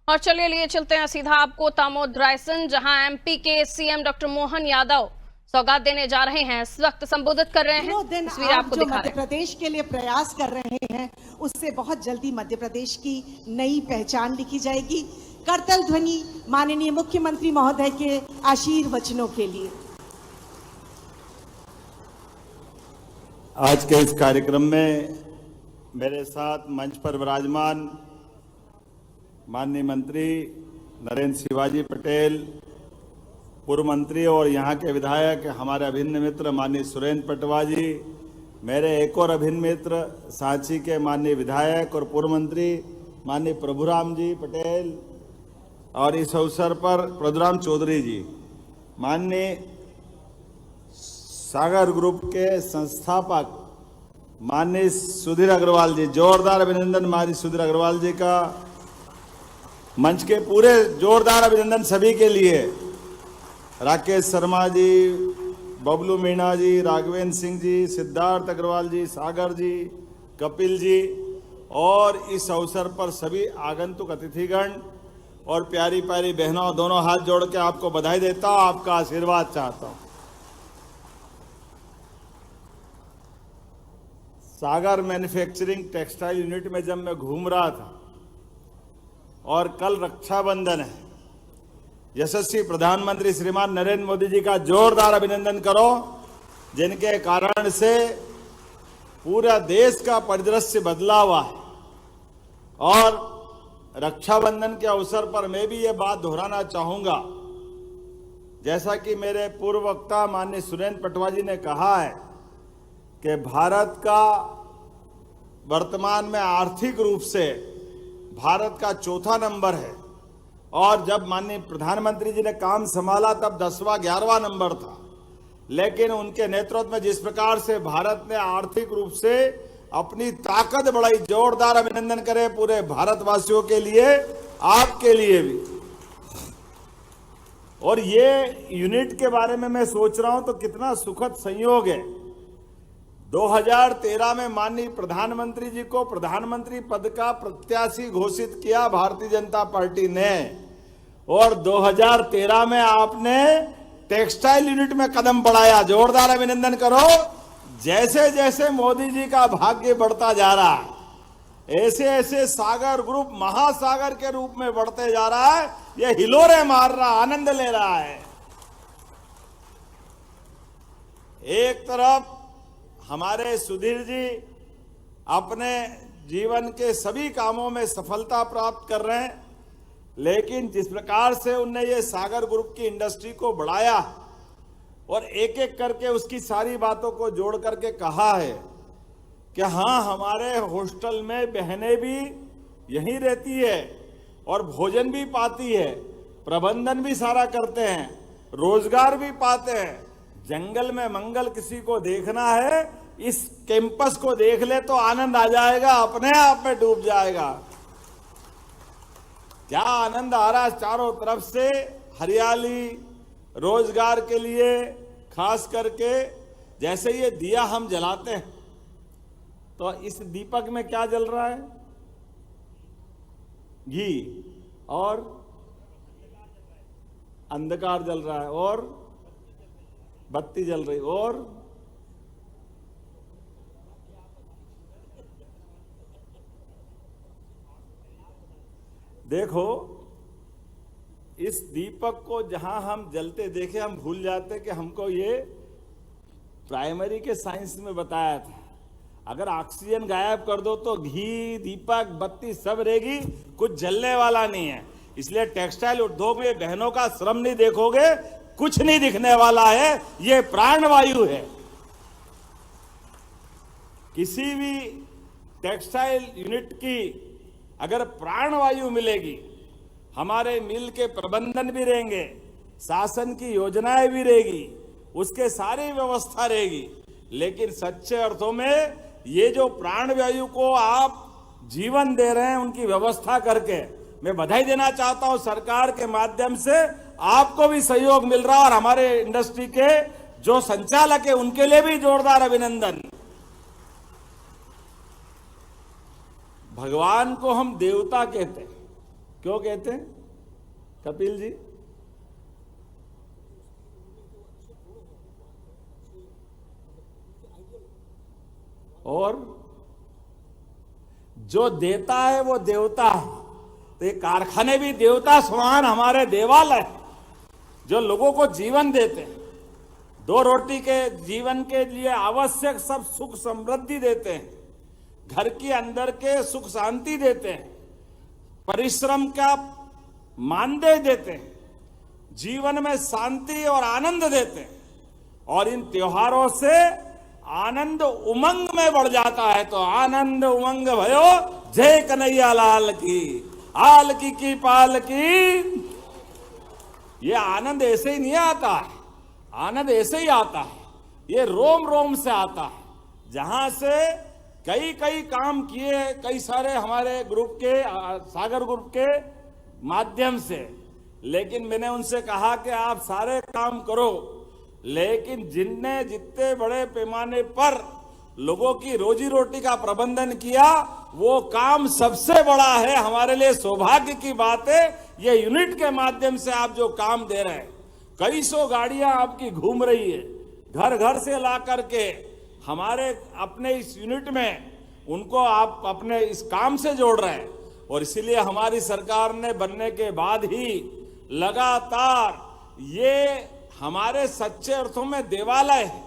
और चलिए लिए चलते हैं सीधा आपको तामोद रायसन, जहां एमपी के सीएम डॉक्टर मोहन यादव सौगात देने जा रहे हैं। इस वक्त संबोधित कर रहे हैं। तस्वीर आपको जो दिखा मध्य प्रदेश के लिए प्रयास कर रहे हैं, उससे बहुत जल्दी मध्य प्रदेश की नई पहचान लिखी जाएगी। करतल ध्वनि माननीय मुख्यमंत्री महोदय के आशीर्वचनों के लिए। आज के इस कार्यक्रम में मेरे साथ मंच पर विराजमान माननीय मंत्री नरेंद्र शिवाजी पटेल, पूर्व मंत्री और यहाँ के विधायक हमारे अभिन्न मित्र माननीय सुरेंद्र पटवा जी, मेरे एक और अभिन्न मित्र सांची के माननीय विधायक और पूर्व मंत्री माननीय प्रभुराम जी पटेल, और इस अवसर पर प्रभुराम चौधरी जी, माननीय सागर ग्रुप के संस्थापक माननीय सुधीर अग्रवाल जी, जोरदार अभिनंदन माननीय सुधीर अग्रवाल जी का। मंच के पूरे जोरदार अभिनंदन सभी के लिए। राकेश शर्मा जी, बबलू मीणा जी, राघवेंद्र सिंह जी, सिद्धार्थ अग्रवाल जी, सागर जी, कपिल जी, और इस अवसर पर सभी आगंतुक अतिथिगण और प्यारी प्यारी बहनों, दोनों हाथ जोड़ के आपको बधाई देता हूं, आपका आशीर्वाद चाहता हूं। सागर मैन्युफैक्चरिंग टेक्सटाइल यूनिट में जब मैं घूम रहा था, और कल रक्षाबंधन है, यशस्वी प्रधानमंत्री श्रीमान नरेंद्र मोदी जी का जोरदार अभिनंदन करो, जिनके कारण से पूरा देश का परिदृश्य बदला हुआ है। और रक्षाबंधन के अवसर पर मैं भी ये बात दोहराना चाहूंगा, जैसा कि मेरे पूर्व वक्ता माननीय सुरेंद्र पटवा जी ने कहा है कि भारत का वर्तमान में आर्थिक रूप से भारत का चौथा नंबर है, और जब माननीय प्रधानमंत्री जी ने काम संभाला तब 10वां 11वां नंबर था। लेकिन उनके नेतृत्व में जिस प्रकार से भारत ने आर्थिक रूप से अपनी ताकत बढ़ाई, जोरदार अभिनंदन करें पूरे भारतवासियों के लिए, आपके लिए भी। और ये यूनिट के बारे में मैं सोच रहा हूं तो कितना सुखद संयोग है। 2013 में माननीय प्रधानमंत्री जी को प्रधानमंत्री पद का प्रत्याशी घोषित किया भारतीय जनता पार्टी ने, और 2013 में आपने टेक्सटाइल यूनिट में कदम बढ़ाया। जोरदार अभिनंदन करो। जैसे जैसे मोदी जी का भाग्य बढ़ता जा रहा है, ऐसे ऐसे सागर ग्रुप महासागर के रूप में बढ़ते जा रहा है। ये हिलोरे मार रहा, आनंद ले रहा है। एक तरफ हमारे सुधीर जी अपने जीवन के सभी कामों में सफलता प्राप्त कर रहे हैं, लेकिन जिस प्रकार से उनने ये सागर ग्रुप की इंडस्ट्री को बढ़ाया और एक एक करके उसकी सारी बातों को जोड़ करके कहा है कि हाँ, हमारे हॉस्टल में बहनें भी यहीं रहती है और भोजन भी पाती है, प्रबंधन भी सारा करते हैं, रोजगार भी पाते हैं। जंगल में मंगल किसी को देखना है, इस कैंपस को देख ले तो आनंद आ जाएगा, अपने आप में डूब जाएगा। क्या आनंद आ रहा है। चारों तरफ से हरियाली, रोजगार के लिए खास करके जैसे ये दिया हम जलाते हैं, तो इस दीपक में क्या जल रहा है? घी, और अंधकार जल रहा है, और बत्ती जल रही, और देखो, इस दीपक को जहां हम जलते देखे, हम भूल जाते कि हमको ये प्राइमरी के साइंस में बताया था। अगर ऑक्सीजन गायब कर दो तो घी, दीपक, बत्ती सब रहेगी, कुछ जलने वाला नहीं है। इसलिए टेक्सटाइल उद्योग में बहनों का श्रम नहीं देखोगे, कुछ नहीं दिखने वाला है। ये प्राणवायु है। किसी भी टेक्सटाइल यूनिट की अगर प्राणवायु मिलेगी, हमारे मिल के प्रबंधन भी रहेंगे, शासन की योजनाएं भी रहेगी, उसके सारी व्यवस्था रहेगी, लेकिन सच्चे अर्थों में ये जो प्राणवायु को आप जीवन दे रहे हैं, उनकी व्यवस्था करके मैं बधाई देना चाहता हूं। सरकार के माध्यम से आपको भी सहयोग मिल रहा है, और हमारे इंडस्ट्री के जो संचालक है उनके लिए भी जोरदार अभिनंदन। भगवान को हम देवता कहते हैं, क्यों कहते हैं कपिल जी? और जो देता है वो देवता है, तो ये कारखाने भी देवता समान हमारे देवालय है, जो लोगों को जीवन देते हैं, दो रोटी के जीवन के लिए आवश्यक सब सुख समृद्धि देते हैं, घर के अंदर के सुख शांति देते हैं, परिश्रम का मानदेय देते हैं, जीवन में शांति और आनंद देते हैं। और इन त्योहारों से आनंद उमंग में बढ़ जाता है। तो आनंद उमंग भयो जय कन्हैया लाल की, आल की पाल की। ये आनंद ऐसे ही नहीं आता है, आनंद ऐसे ही आता है, ये रोम रोम से आता है, जहां से कई कई काम किए कई सारे हमारे ग्रुप के, सागर ग्रुप के माध्यम से। लेकिन मैंने उनसे कहा कि आप सारे काम करो, लेकिन जिनने जितने बड़े पैमाने पर लोगों की रोजी रोटी का प्रबंधन किया, वो काम सबसे बड़ा है। हमारे लिए सौभाग्य की बात है, ये यूनिट के माध्यम से आप जो काम दे रहे हैं, कई सौ गाड़ियां आपकी घूम रही है, घर घर से ला करके हमारे अपने इस यूनिट में उनको आप अपने इस काम से जोड़ रहे हैं। और इसीलिए हमारी सरकार ने बनने के बाद ही लगातार ये हमारे सच्चे अर्थों में देवालय है,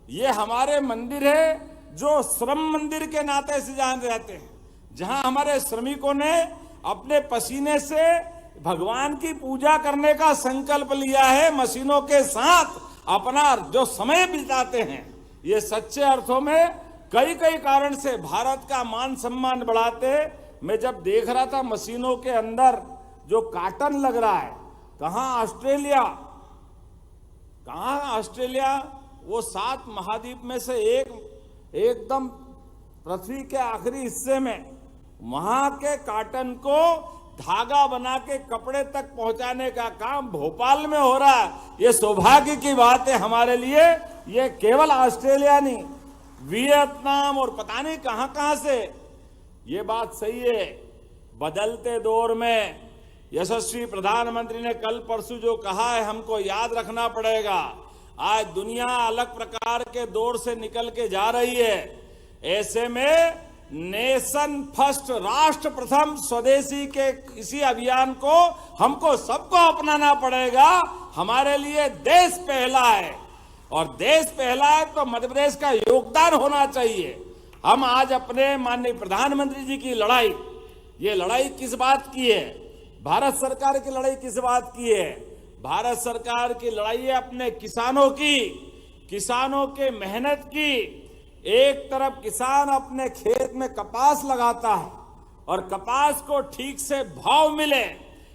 ये हमारे मंदिर है जो श्रम मंदिर के नाते से जाने जाते हैं, जहां हमारे श्रमिकों ने अपने पसीने से भगवान की पूजा करने का संकल्प लिया है, मशीनों के साथ अपना जो समय बिताते हैं। ये सच्चे अर्थों में कई कई कारण से भारत का मान सम्मान बढ़ाते। मैं जब देख रहा था मशीनों के अंदर जो काटन लग रहा है, कहाँ ऑस्ट्रेलिया, वो 7 महाद्वीप में से एकदम पृथ्वी के आखिरी हिस्से में, वहां के काटन को धागा बना के कपड़े तक पहुंचाने का काम भोपाल में हो रहा है। ये सौभाग्य की बात है हमारे लिए। ये केवल ऑस्ट्रेलिया नहीं, वियतनाम और पता नहीं कहां कहां से। ये बात सही है, बदलते दौर में यशस्वी प्रधानमंत्री ने कल परसों जो कहा है, हमको याद रखना पड़ेगा। आज दुनिया अलग प्रकार के दौर से निकल के जा रही है। ऐसे में नेशन फर्स्ट, राष्ट्र प्रथम, स्वदेशी के इसी अभियान को हमको सबको अपनाना पड़ेगा। हमारे लिए देश पहला है, और देश पहला है तो मध्य प्रदेश का योगदान होना चाहिए। हम आज अपने माननीय प्रधानमंत्री जी की लड़ाई, ये लड़ाई किस बात की है? भारत सरकार की लड़ाई किस बात की है? भारत सरकार की लड़ाई है अपने किसानों की, किसानों के मेहनत की। एक तरफ किसान अपने खेत में कपास लगाता है और कपास को ठीक से भाव मिले,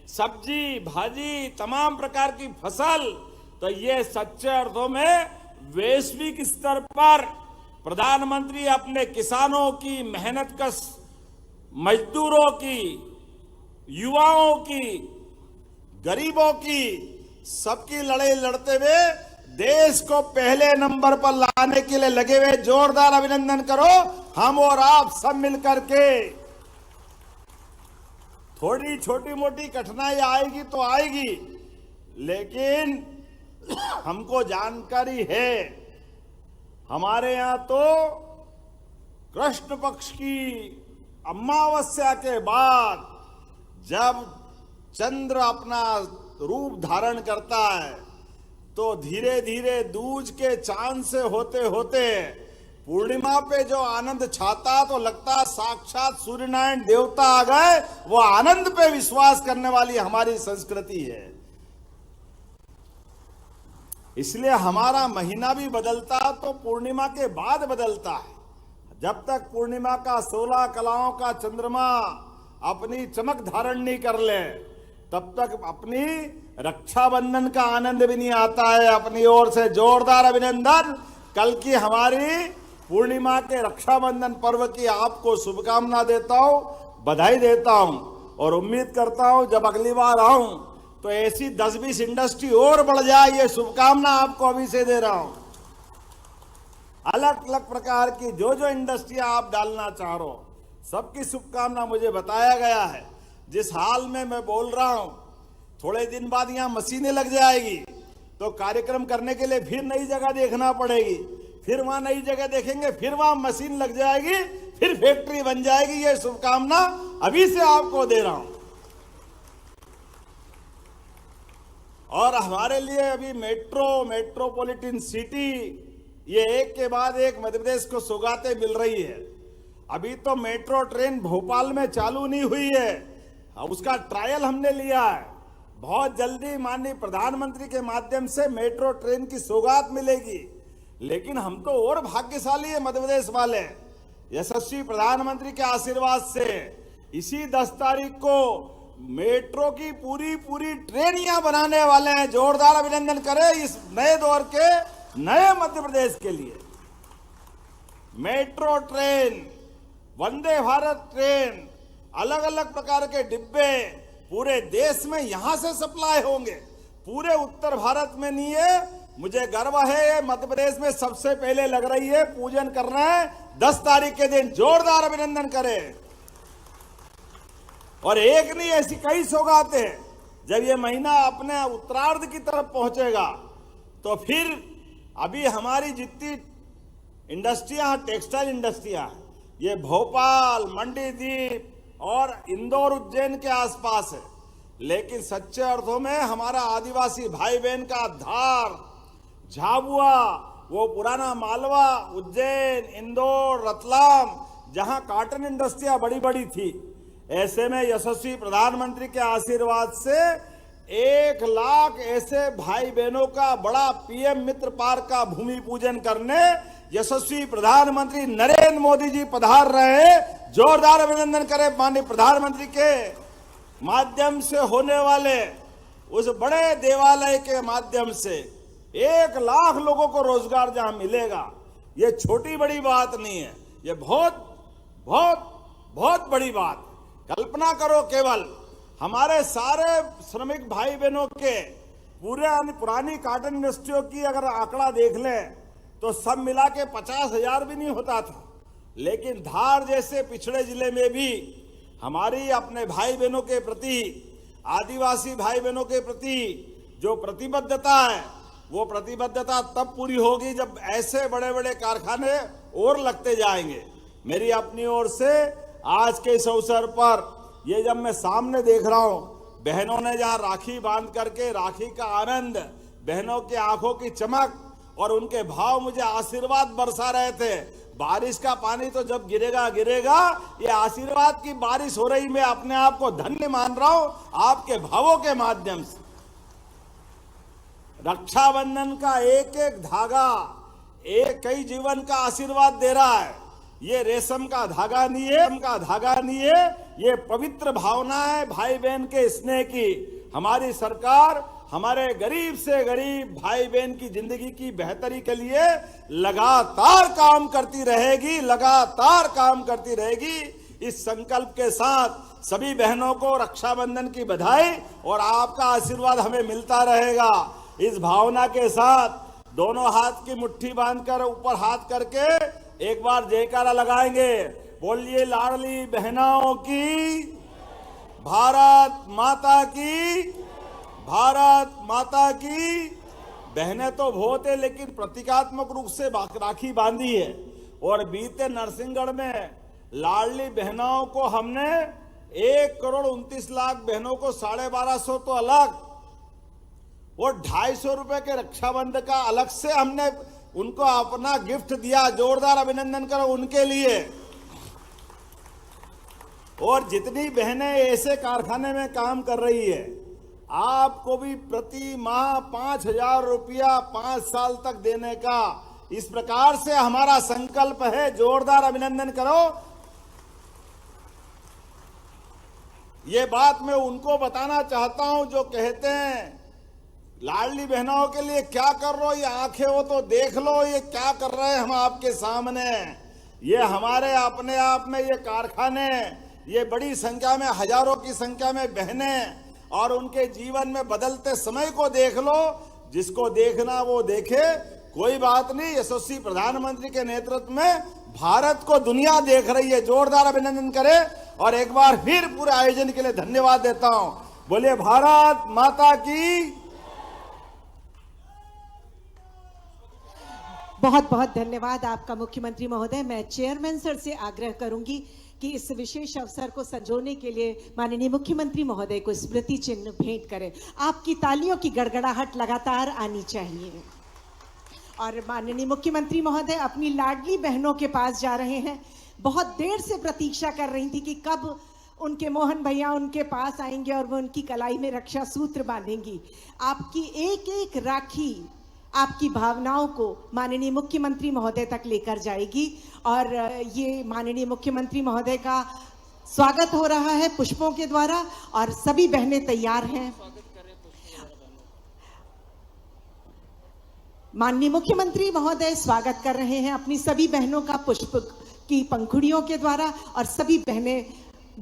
सब्जी भाजी तमाम प्रकार की फसल, तो ये सच्चे अर्थों में वैश्विक स्तर पर प्रधानमंत्री अपने किसानों की मेहनत कश मजदूरों की, युवाओं की, गरीबों की, सबकी लड़ाई लड़ते हुए देश को पहले नंबर पर लाने के लिए लगे हुए। जोरदार अभिनंदन करो हम और आप सब मिलकर के। थोड़ी छोटी मोटी कठिनाई आएगी तो आएगी, लेकिन हमको जानकारी है, हमारे यहां तो कृष्ण पक्ष की अमावस्या के बाद जब चंद्र अपना रूप धारण करता है, तो धीरे धीरे दूज के चांद से होते होते पूर्णिमा पे जो आनंद छाता, तो लगता साक्षात सूर्य नारायण देवता आ गए। वो आनंद पे विश्वास करने वाली हमारी संस्कृति है। इसलिए हमारा महीना भी बदलता तो पूर्णिमा के बाद बदलता है। जब तक पूर्णिमा का 16 कलाओं का चंद्रमा अपनी चमक धारण नहीं कर ले, तब तक अपनी रक्षाबंधन का आनंद भी नहीं आता है। अपनी ओर से जोरदार अभिनंदन। कल की हमारी पूर्णिमा के रक्षाबंधन पर्व की आपको शुभकामना देता हूं, बधाई देता हूं, और उम्मीद करता हूं जब अगली बार आऊं तो ऐसी 10-20 इंडस्ट्री और बढ़ जाए। ये शुभकामना आपको अभी से दे रहा हूं। अलग अलग प्रकार की जो जो इंडस्ट्रियां आप डालना चाह रहे हो, सबकी शुभकामना मुझे बताया गया है। जिस हाल में मैं बोल रहा हूं, थोड़े दिन बाद यहां मशीनें लग जाएगी, तो कार्यक्रम करने के लिए फिर नई जगह देखना पड़ेगी, फिर वहां नई जगह देखेंगे, फिर वहां मशीन लग जाएगी, फिर फैक्ट्री बन जाएगी। ये शुभकामना अभी से आपको दे रहा हूं। और हमारे लिए अभी मेट्रोपॉलिटन सिटी, ये एक के बाद एक मध्य प्रदेश को सौगातें मिल रही है। अभी तो मेट्रो ट्रेन भोपाल में चालू नहीं हुई है, उसका ट्रायल हमने लिया है। बहुत जल्दी माननीय प्रधानमंत्री के माध्यम से मेट्रो ट्रेन की सौगात मिलेगी। लेकिन हम तो और भाग्यशाली है मध्य प्रदेश वाले, यशस्वी प्रधानमंत्री के आशीर्वाद से इसी 10 तारीख को मेट्रो की पूरी ट्रेन यहां बनाने वाले हैं। जोरदार अभिनंदन करें इस नए दौर के नए मध्य प्रदेश के लिए। Metro train, Vande Bharat train, अलग अलग प्रकार के डिब्बे पूरे देश में यहां से सप्लाई होंगे, पूरे उत्तर भारत में नहीं है। मुझे गर्व है, मध्य प्रदेश में सबसे पहले लग रही है, पूजन कर रहे हैं 10 तारीख के दिन। जोरदार अभिनंदन करें। और एक नहीं, ऐसी कई सौगातें। जब ये महीना अपने उत्तरार्ध की तरफ पहुंचेगा तो फिर अभी हमारी जितनी इंडस्ट्रियां, टेक्सटाइल इंडस्ट्रियां, ये भोपाल, मंडीदीप और इंदौर, उज्जैन के आसपास है। लेकिन सच्चे अर्थों में हमारा आदिवासी भाई बहन का धार, झाबुआ, वो पुराना मालवा, उज्जैन, इंदौर, रतलाम, जहां कॉटन इंडस्ट्रियां बड़ी बड़ी थी, ऐसे में यशस्वी प्रधानमंत्री के आशीर्वाद से 1 लाख ऐसे भाई बहनों का बड़ा पीएम मित्र पार्क का भूमि पूजन करने यशस्वी प्रधानमंत्री नरेंद्र मोदी जी पधार रहे हैं। जोरदार अभिनंदन करें माननीय प्रधानमंत्री के माध्यम से होने वाले उस बड़े देवालय के माध्यम से 1 लाख लोगों को रोजगार जहां मिलेगा। ये छोटी बड़ी बात नहीं है, ये बहुत बहुत बहुत बड़ी बात। कल्पना करो, केवल हमारे सारे श्रमिक भाई बहनों के पुरानी कॉटन इंडस्ट्रियों की अगर आंकड़ा देख लें तो सब मिला के 50,000 भी नहीं होता था। लेकिन धार जैसे पिछड़े जिले में भी हमारी अपने भाई बहनों के प्रति, आदिवासी भाई बहनों के प्रति जो प्रतिबद्धता है, वो प्रतिबद्धता तब पूरी होगी जब ऐसे बड़े बड़े कारखाने और लगते जाएंगे। मेरी अपनी ओर से आज के इस अवसर पर ये जब मैं सामने देख रहा हूं, बहनों ने जहां राखी बांध करके राखी का आनंद, बहनों की आंखों की चमक और उनके भाव मुझे आशीर्वाद बरसा रहे थे। बारिश का पानी तो जब गिरेगा गिरेगा, ये आशीर्वाद की बारिश हो रही। मैं अपने आप को धन्य मान रहा हूं आपके भावों के माध्यम से। रक्षाबंधन का एक एक धागा एक कई जीवन का आशीर्वाद दे रहा है। ये रेशम का धागा नहीं है, ये पवित्र भावना है भाई बहन के स्नेह की। हमारी सरकार हमारे गरीब से गरीब भाई बहन की जिंदगी की बेहतरी के लिए लगातार काम करती रहेगी। इस संकल्प के साथ सभी बहनों को रक्षाबंधन की बधाई और आपका आशीर्वाद हमें मिलता रहेगा। इस भावना के साथ दोनों हाथ की मुट्ठी बांधकर ऊपर हाथ करके एक बार जयकारा लगाएंगे। बोलिए लाडली बहनों की, भारत माता की, भारत माता की। बहनें तो बहुत है, लेकिन प्रतीकात्मक रूप से राखी बांधी है। और बीते नरसिंहगढ़ में लाडली बहनों को हमने 1,29,00,000 बहनों को 1250 तो अलग और 250 रुपए के रक्षाबंधन का अलग से हमने उनको अपना गिफ्ट दिया। जोरदार अभिनंदन करो उनके लिए। और जितनी बहनें ऐसे कारखाने में काम कर रही है, आपको भी प्रति माह 5,000 रुपया 5 साल तक देने का इस प्रकार से हमारा संकल्प है। जोरदार अभिनंदन करो। ये बात मैं उनको बताना चाहता हूं जो कहते हैं लाडली बहनों के लिए क्या कर रहे हो, ये आंखें हो तो देख लो ये क्या कर रहे हैं हम आपके सामने। ये हमारे अपने आप में ये कारखाने, ये बड़ी संख्या में, हजारों की संख्या में बहनें और उनके जीवन में बदलते समय को देख लो। जिसको देखना वो देखे, कोई बात नहीं। यशस्वी प्रधानमंत्री के नेतृत्व में भारत को दुनिया देख रही है। जोरदार अभिनंदन करें और एक बार फिर पूरे आयोजन के लिए धन्यवाद देता हूं। बोलिए भारत माता की। बहुत बहुत धन्यवाद आपका मुख्यमंत्री महोदय। मैं चेयरमैन सर से आग्रह करूंगी कि इस विशेष अवसर को संजोने के लिए माननीय मुख्यमंत्री महोदय को स्मृति चिन्ह भेंट करें। आपकी तालियों की गड़गड़ाहट लगातार आनी चाहिए। और माननीय मुख्यमंत्री महोदय अपनी लाडली बहनों के पास जा रहे हैं। बहुत देर से प्रतीक्षा कर रही थी कि कब उनके मोहन भैया उनके पास आएंगे और वो उनकी कलाई में रक्षा सूत्र बांधेंगी। आपकी एक एक राखी आपकी भावनाओं को माननीय मुख्यमंत्री महोदय तक लेकर जाएगी और ये माननीय मुख्यमंत्री महोदय का स्वागत हो रहा है पुष्पों के द्वारा और सभी बहनें तैयार हैं। माननीय मुख्यमंत्री महोदय स्वागत कर रहे हैं अपनी सभी बहनों का पुष्प की पंखुड़ियों के द्वारा और सभी बहनें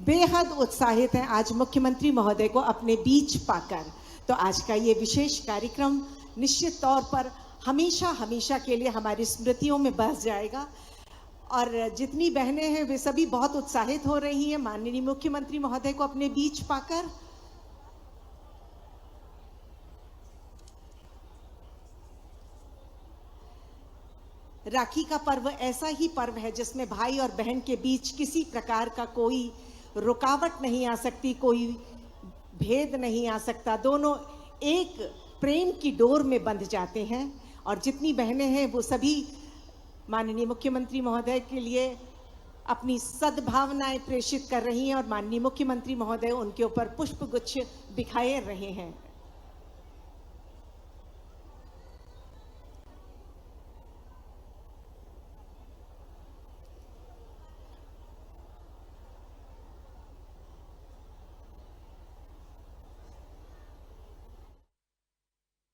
बेहद उत्साहित हैं आज मुख्यमंत्री महोदय को अपने बीच पाकर। तो आज का ये विशेष कार्यक्रम निश्चित तौर पर हमेशा हमेशा के लिए हमारी स्मृतियों में बस जाएगा और जितनी बहनें हैं वे सभी बहुत उत्साहित हो रही हैं माननीय मुख्यमंत्री महोदय को अपने बीच पाकर। राखी का पर्व ऐसा ही पर्व है जिसमें भाई और बहन के बीच किसी प्रकार का कोई रुकावट नहीं आ सकती, कोई भेद नहीं आ सकता। दोनों एक प्रेम की डोर में बंध जाते हैं और जितनी बहनें हैं वो सभी माननीय मुख्यमंत्री महोदय के लिए अपनी सद्भावनाएं प्रेषित कर रही हैं और माननीय मुख्यमंत्री महोदय उनके ऊपर पुष्पगुच्छ दिखाए रहे हैं।